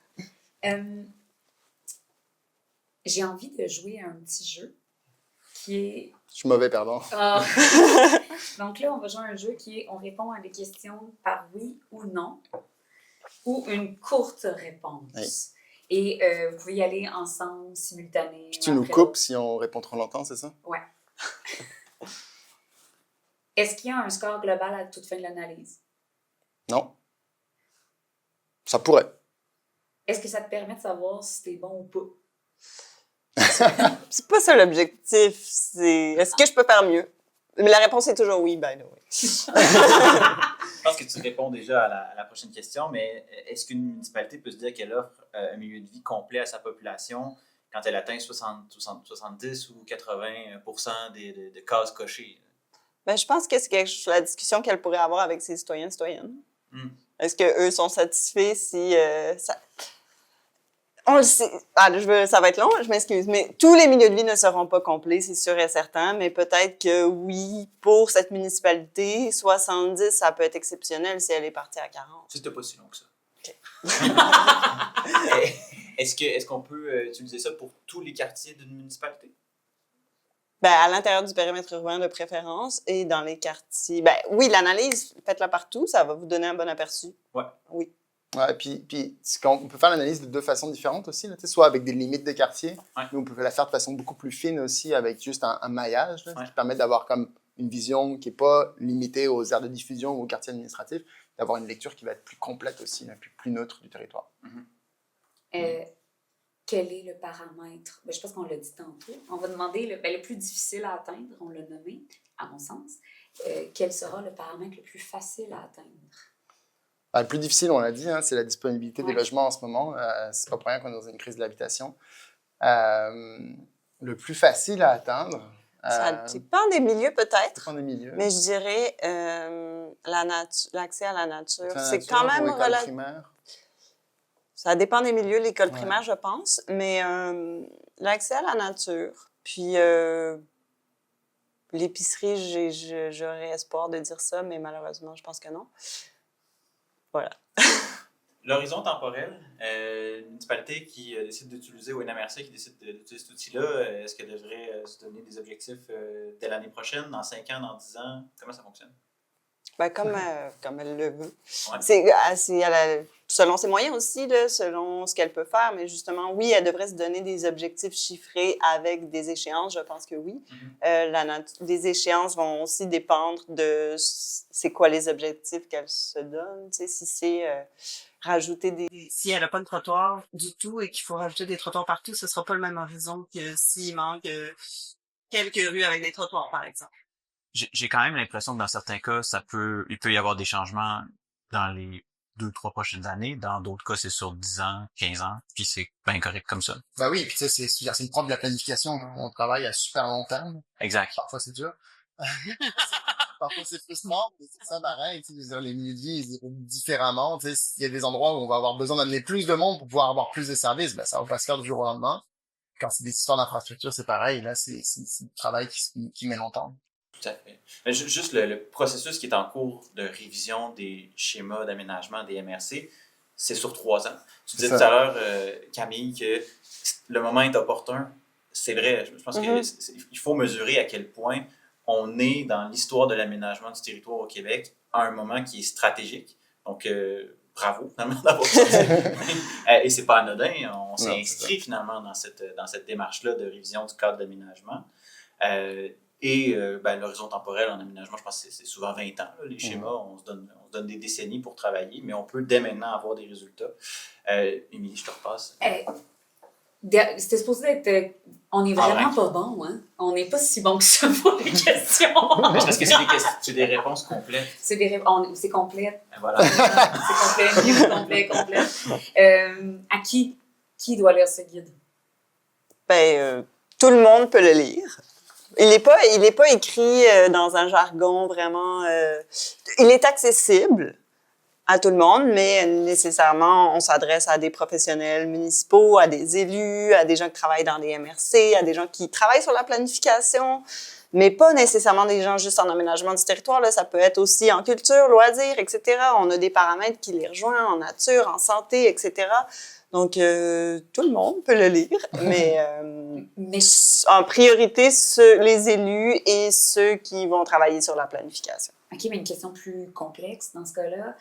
J'ai envie de jouer à un petit jeu qui est... Je suis mauvais perdant. Donc là, on va jouer à un jeu qui est on répond à des questions par oui ou non ou une courte réponse. Oui. Et vous pouvez y aller ensemble, simultanément. Puis tu nous coupes si on répond trop longtemps, c'est ça? Ouais. Est-ce qu'il y a un score global à toute fin de l'analyse? Non. Ça pourrait. Est-ce que ça te permet de savoir si t'es bon ou pas? C'est pas ça l'objectif. C'est est-ce que je peux faire mieux? Mais la réponse est toujours oui, by the way. Je pense que tu réponds déjà à la prochaine question, mais est-ce qu'une municipalité peut se dire qu'elle offre un milieu de vie complet à sa population quand elle atteint 70 ou 80% de cases cochées? Ben, je pense que c'est la discussion qu'elle pourrait avoir avec ses citoyens et citoyennes. Est-ce qu'eux sont satisfaits si ça... On le sait. Ça va être long, je m'excuse, mais tous les milieux de vie ne seront pas complets, c'est sûr et certain, mais peut-être que oui, pour cette municipalité, 70, ça peut être exceptionnel si elle est partie à 40. C'était pas si long que ça. OK. Est-ce qu'on peut utiliser ça pour tous les quartiers d'une municipalité? Ben, à l'intérieur du périmètre urbain de préférence et dans les quartiers. Ben, oui, l'analyse, faites-la partout, ça va vous donner un bon aperçu. Ouais. Oui. Ouais, puis on peut faire l'analyse de deux façons différentes aussi, là, soit avec des limites de quartier, ouais. mais on peut la faire de façon beaucoup plus fine aussi avec juste un maillage, là, ouais. qui permet d'avoir comme une vision qui n'est pas limitée aux aires de diffusion ou aux quartiers administratifs, d'avoir une lecture qui va être plus complète aussi, là, plus neutre du territoire. Quel est le paramètre? Ben, je pense qu'on l'a dit tantôt. On va demander le plus difficile à atteindre, on l'a nommé, à mon sens. Quel sera le paramètre le plus facile à atteindre? Le plus difficile, on l'a dit, hein, c'est la disponibilité ouais. des logements en ce moment. C'est pas pour rien qu'on est dans une crise de l'habitation. Le plus facile à atteindre... Ça dépend des milieux, peut-être. Ça dépend des milieux. Mais je dirais l'accès à la nature. C'est quand même relatif. Ça dépend des milieux, l'école primaire, je pense. Mais l'accès à la nature, puis l'épicerie, j'aurais espoir de dire ça, mais malheureusement, je pense que non. Voilà. L'horizon temporel, une municipalité qui décide d'utiliser, ou une MRC qui décide d'utiliser cet outil-là, est-ce qu'elle devrait se donner des objectifs dès l'année prochaine, dans 5 ans, dans 10 ans? Comment ça fonctionne? Ben, comme elle le veut. Ouais. C'est selon ses moyens aussi, là, selon ce qu'elle peut faire. Mais justement, oui, elle devrait se donner des objectifs chiffrés avec des échéances. Je pense que oui. Les échéances vont aussi dépendre de c'est quoi les objectifs qu'elle se donne. Tu sais, si c'est rajouter des... Si elle n'a pas de trottoir du tout et qu'il faut rajouter des trottoirs partout, ce ne sera pas le même horizon que s'il manque quelques rues avec des trottoirs, par exemple. J'ai quand même l'impression que dans certains cas, il peut y avoir des changements dans les 2-3 prochaines années. Dans d'autres cas, c'est sur 10 ans, 15 ans, puis c'est bien correct comme ça. Ben oui, puis tu sais, c'est le propre de la planification. Hein. On travaille à super long terme. Exact. Parfois, c'est dur. Parfois, c'est frustrant, mais c'est ça pareil. Tu sais, les milieux de vie, ils évoluent différemment. Tu sais, il y a des endroits où on va avoir besoin d'amener plus de monde pour pouvoir avoir plus de services. Ben, ça va pas se faire du jour au lendemain. Quand c'est des histoires d'infrastructure, c'est pareil. Là, c'est du travail qui met longtemps. Tout à fait. Mais juste le processus qui est en cours de révision des schémas d'aménagement des MRC, c'est sur 3 ans. Tu disais tout à l'heure, Camille, que le moment est opportun. C'est vrai. Je pense qu'il faut mesurer à quel point on est dans l'histoire de l'aménagement du territoire au Québec à un moment qui est stratégique. Donc, bravo, finalement, d'avoir ça. Et c'est pas anodin. On s'est inscrit, finalement, dans cette démarche-là de révision du cadre d'aménagement. L'horizon temporel en aménagement, je pense que c'est souvent 20 ans. Là, les schémas, on se donne des décennies pour travailler, mais on peut dès maintenant avoir des résultats. Émilie, je te repasse. C'était supposé être... on est vraiment pas bon, hein? On n'est pas si bon que ça pour les questions. Mais c'est parce que c'est des réponses complètes. C'est complète. Voilà. C'est complet. À qui doit lire ce guide? Tout le monde peut le lire. Il n'est pas écrit dans un jargon vraiment... il est accessible à tout le monde, mais nécessairement, on s'adresse à des professionnels municipaux, à des élus, à des gens qui travaillent dans des MRC, à des gens qui travaillent sur la planification, mais pas nécessairement des gens juste en aménagement du territoire. Là, ça peut être aussi en culture, loisirs, etc. On a des paramètres qui les rejoignent en nature, en santé, etc. Donc, tout le monde peut le lire, mais en priorité, les élus et ceux qui vont travailler sur la planification. OK, mais une question plus complexe dans ce cas-là.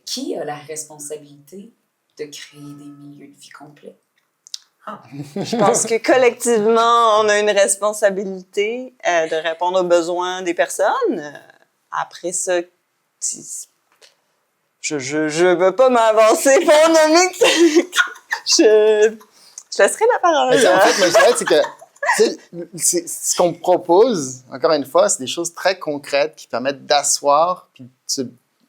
Qui a la responsabilité de créer des milieux de vie complets? Je pense que collectivement, on a une responsabilité de répondre aux besoins des personnes. Après ça, je veux pas m'avancer pour nommer Je laisserai la parole. Mais en fait, moi, je dirais, c'est que ce qu'on propose, encore une fois, c'est des choses très concrètes qui permettent d'asseoir puis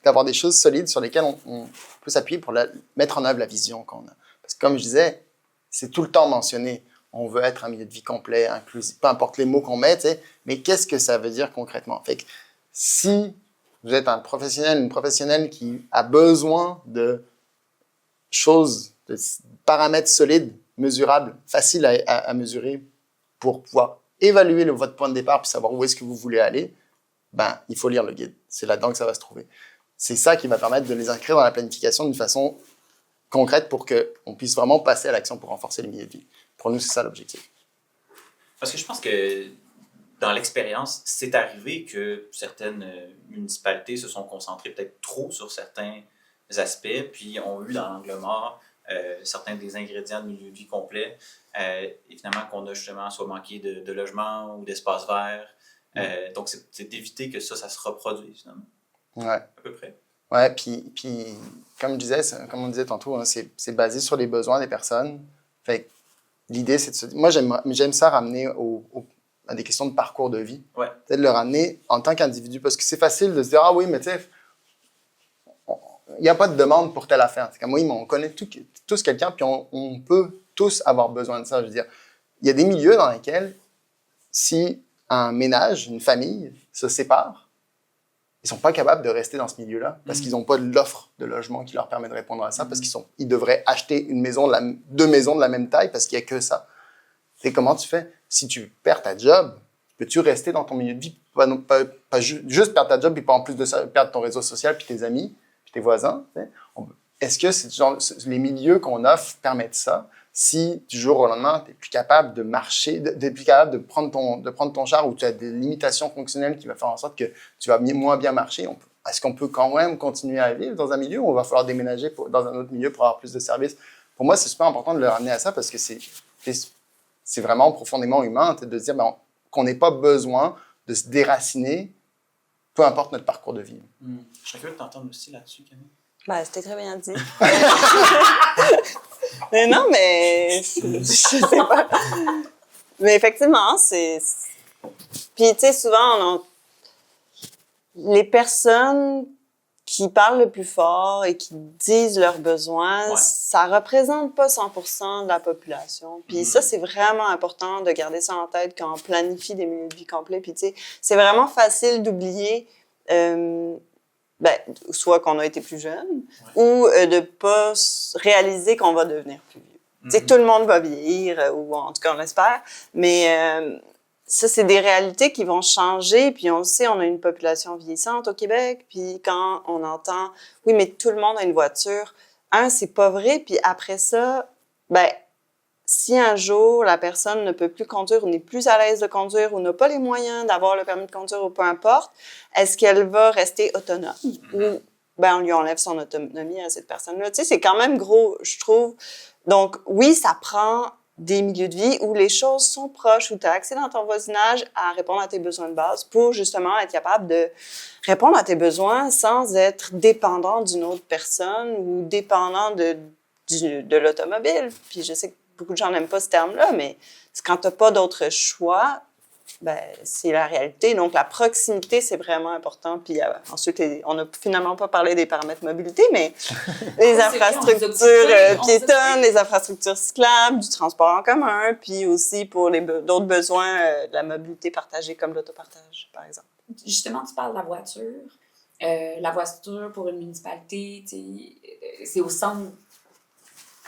d'avoir des choses solides sur lesquelles on peut s'appuyer pour mettre en œuvre la vision qu'on a. Parce que comme je disais, c'est tout le temps mentionné. On veut être un milieu de vie complet, inclusif, peu importe les mots qu'on met, mais qu'est-ce que ça veut dire concrètement? Fait que si vous êtes un professionnel, une professionnelle qui a besoin de choses, de paramètres solides, mesurables, faciles à mesurer pour pouvoir évaluer votre point de départ puis savoir où est-ce que vous voulez aller, ben, il faut lire le guide. C'est là-dedans que ça va se trouver. C'est ça qui va permettre de les inscrire dans la planification d'une façon concrète pour qu'on puisse vraiment passer à l'action pour renforcer les milieux de vie. Pour nous, c'est ça l'objectif. Parce que je pense que dans l'expérience, c'est arrivé que certaines municipalités se sont concentrées peut-être trop sur certains aspects, puis ont eu dans l'angle mort certains des ingrédients de milieu de vie complet. Évidemment qu'on a justement soit manqué de logements ou d'espaces verts. Donc, c'est d'éviter que ça se reproduise, finalement. Ouais. À peu près. Ouais, puis comme on disait tantôt, hein, c'est basé sur les besoins des personnes. Fait que l'idée, c'est de se dire... Moi, j'aime ça ramener à des questions de parcours de vie. Ouais. C'est de le ramener en tant qu'individu, parce que c'est facile de se dire « Ah oui, mais tu sais, il n'y a pas de demande pour telle affaire. » C'est comme oui, mais on connaît tous quelqu'un, puis on peut tous avoir besoin de ça. Je veux dire, il y a des milieux dans lesquels, si un ménage, une famille se sépare, ils sont pas capables de rester dans ce milieu-là parce qu'ils n'ont pas l'offre de logement qui leur permet de répondre à ça, parce qu'ils devraient acheter deux maisons de la même taille parce qu'il n'y a que ça. Et comment tu fais? Si tu perds ta job, peux-tu rester dans ton milieu de vie? Pas juste perdre ta job et pas en plus de ça, perdre ton réseau social puis tes amis puis tes voisins. Est-ce que les milieux qu'on offre permettent ça? Si du jour au lendemain, tu n'es plus capable de marcher, t'es plus capable de prendre ton char, ou tu as des limitations fonctionnelles qui vont faire en sorte que tu vas moins bien marcher, est-ce qu'on peut quand même continuer à vivre dans un milieu ou on va falloir déménager dans un autre milieu pour avoir plus de services? Pour moi, c'est super important de le ramener à ça parce que c'est vraiment profondément humain de se dire qu'on n'ait pas besoin de se déraciner, peu importe notre parcours de vie. Chacun t'entendre aussi là-dessus, Camille? Ben, c'était très bien dit. Mais non, mais je sais pas. Mais effectivement, c'est... Puis, tu sais, souvent, les personnes qui parlent le plus fort et qui disent leurs besoins, Ouais. ça représente pas 100% de la population. Puis ça, c'est vraiment important de garder ça en tête quand on planifie des milieux de vie complets. Puis, tu sais, c'est vraiment facile d'oublier... soit qu'on a été plus jeune, ou de pas réaliser qu'on va devenir plus vieux. Tu sais, tout le monde va vieillir, ou en tout cas, on l'espère, mais ça, c'est des réalités qui vont changer, puis on le sait, on a une population vieillissante au Québec, puis quand on entend « Oui, mais tout le monde a une voiture », c'est pas vrai, puis après ça, si un jour la personne ne peut plus conduire ou n'est plus à l'aise de conduire ou n'a pas les moyens d'avoir le permis de conduire ou peu importe, est-ce qu'elle va rester autonome ou on lui enlève son autonomie à cette personne-là? Tu sais, c'est quand même gros, je trouve. Donc, oui, ça prend des milieux de vie où les choses sont proches, où tu as accès dans ton voisinage à répondre à tes besoins de base pour justement être capable de répondre à tes besoins sans être dépendant d'une autre personne ou dépendant de l'automobile. Puis je sais que beaucoup de gens n'aiment pas ce terme-là, mais quand tu n'as pas d'autre choix, c'est la réalité. Donc, la proximité, c'est vraiment important. Puis ensuite, on n'a finalement pas parlé des paramètres mobilité, mais les infrastructures piétonnes, les infrastructures cyclables, du transport en commun, puis aussi pour d'autres besoins de la mobilité partagée, comme l'autopartage, par exemple. Justement, tu parles de la voiture. La voiture pour une municipalité, c'est au centre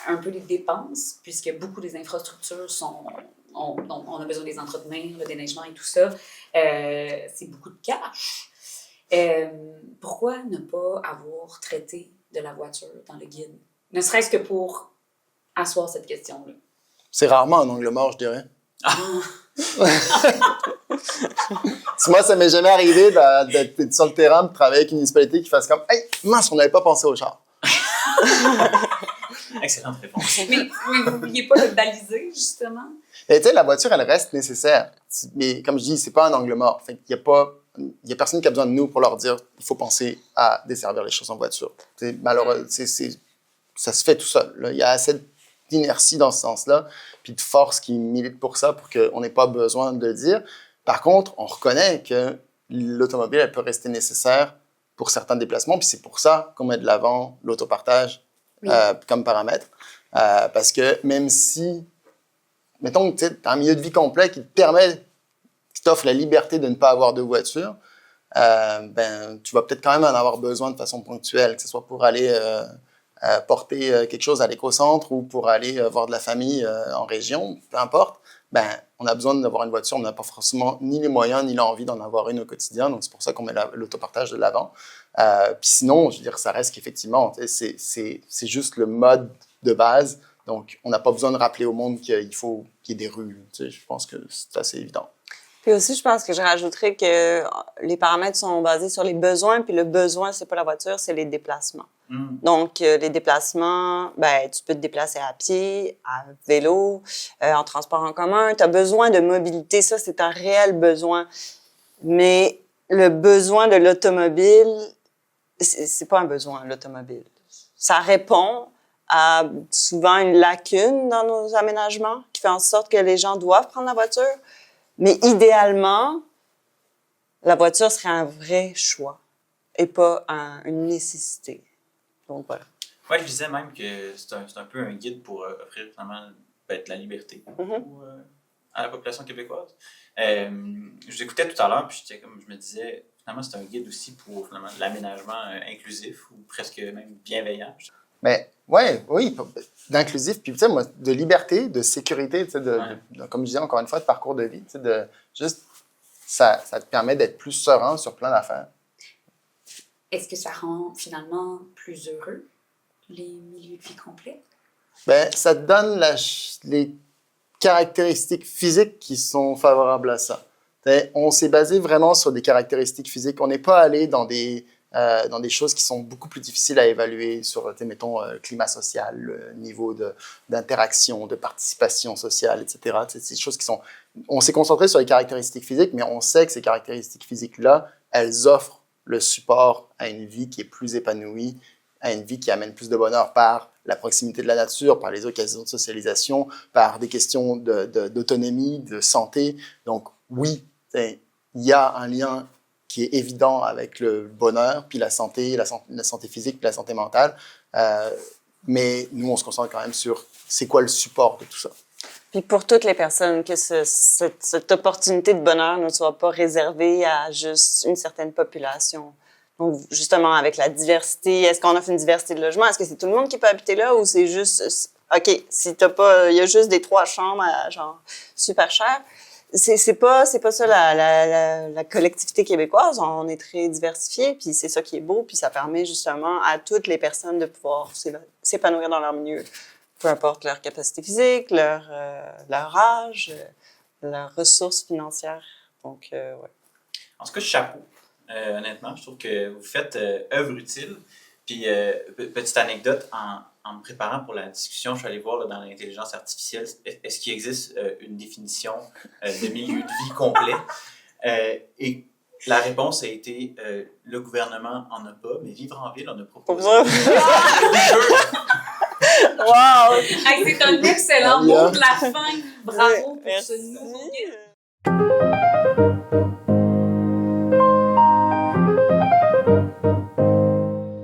un peu les dépenses, puisque beaucoup des infrastructures on a besoin de les entretenir, le déneigement et tout ça. C'est beaucoup de cash. Pourquoi ne pas avoir traité de la voiture dans le guide? Ne serait-ce que pour asseoir cette question-là. C'est rarement un angle mort, je dirais. Moi, ça m'est jamais arrivé d'être sur le terrain, de travailler avec une municipalité qui fasse comme « Hey, mince, on n'avait pas pensé au char. » Excellente réponse. Mais vous ne vouliez pas le baliser, justement? Et tu sais, la voiture, elle reste nécessaire. Mais comme je dis, c'est pas un angle mort. Fait qu'il y a personne qui a besoin de nous pour leur dire il faut penser à desservir les choses en voiture. Malheureusement, ça se fait tout seul. Là. Il y a assez d'inertie dans ce sens-là, puis de force qui milite pour ça, pour qu'on n'ait pas besoin de le dire. Par contre, on reconnaît que l'automobile, elle peut rester nécessaire pour certains déplacements, puis c'est pour ça qu'on met de l'avant l'autopartage comme paramètre. Parce que même si, mettons que tu as un milieu de vie complet qui te permet, qui t'offre la liberté de ne pas avoir de voiture, tu vas peut-être quand même en avoir besoin de façon ponctuelle, que ce soit pour aller porter quelque chose à l'éco-centre ou pour aller voir de la famille en région, peu importe. On a besoin d'avoir une voiture, on n'a pas forcément ni les moyens ni l'envie d'en avoir une au quotidien, donc c'est pour ça qu'on met l'autopartage de l'avant. Puis sinon, je veux dire, ça reste qu'effectivement, c'est juste le mode de base, donc on n'a pas besoin de rappeler au monde qu'il faut qu'il y ait des rues. Je pense que c'est assez évident. Puis aussi, je pense que je rajouterais que les paramètres sont basés sur les besoins, puis le besoin, c'est pas la voiture, c'est les déplacements. Donc, les déplacements, tu peux te déplacer à pied, à vélo, en transport en commun. Tu as besoin de mobilité, ça, c'est un réel besoin. Mais le besoin de l'automobile, c'est pas un besoin, l'automobile. Ça répond à souvent une lacune dans nos aménagements qui fait en sorte que les gens doivent prendre la voiture. Mais idéalement, la voiture serait un vrai choix et pas une nécessité. Donc, voilà. Ouais, je disais même que c'est un peu un guide pour offrir finalement de la liberté à la population québécoise. Je vous écoutais tout à l'heure, puis je me disais, finalement, c'est un guide aussi pour finalement, l'aménagement inclusif ou presque même bienveillant. Mais oui, d'inclusif, puis tu sais, moi, de liberté, de sécurité, tu sais, comme je disais encore une fois, de parcours de vie, tu sais, de juste, ça te permet d'être plus serein sur plein d'affaires. Est-ce que ça rend finalement plus heureux, les milieux de vie complets? Ça te donne les caractéristiques physiques qui sont favorables à ça. On s'est basé vraiment sur des caractéristiques physiques. On n'est pas allé dans des choses qui sont beaucoup plus difficiles à évaluer sur, mettons, le climat social, le niveau d'interaction, de participation sociale, etc. C'est des choses qui sont... On s'est concentré sur les caractéristiques physiques, mais on sait que ces caractéristiques physiques-là, elles offrent le support à une vie qui est plus épanouie, à une vie qui amène plus de bonheur par la proximité de la nature, par les occasions de socialisation, par des questions d'autonomie, de santé. Donc oui, il y a un lien qui est évident avec le bonheur, puis la santé physique, puis la santé mentale. Mais nous, on se concentre quand même sur c'est quoi le support de tout ça. Puis pour toutes les personnes, que cette opportunité de bonheur ne soit pas réservée à juste une certaine population. Donc, justement, avec la diversité, est-ce qu'on offre une diversité de logements? Est-ce que c'est tout le monde qui peut habiter là ou c'est juste... OK, si t'as pas... Il y a juste des 3 chambres à genre super cher. C'est pas ça la collectivité québécoise. On est très diversifié, puis c'est ça qui est beau, puis ça permet justement à toutes les personnes de pouvoir s'épanouir dans leur milieu. Peu importe leur capacité physique, leur âge, leurs ressources financières. Donc, ouais. En tout cas, chapeau. Honnêtement, je trouve que vous faites œuvre utile. Puis, petite anecdote, en me préparant pour la discussion, je suis allé voir là, dans l'intelligence artificielle, est-ce qu'il existe une définition de milieu de vie complet? Et la réponse a été, le gouvernement en a pas, mais Vivre en ville en a proposé. Wow! Hey, c'est un excellent mot de la fin. Bravo pour ce nouveau guide.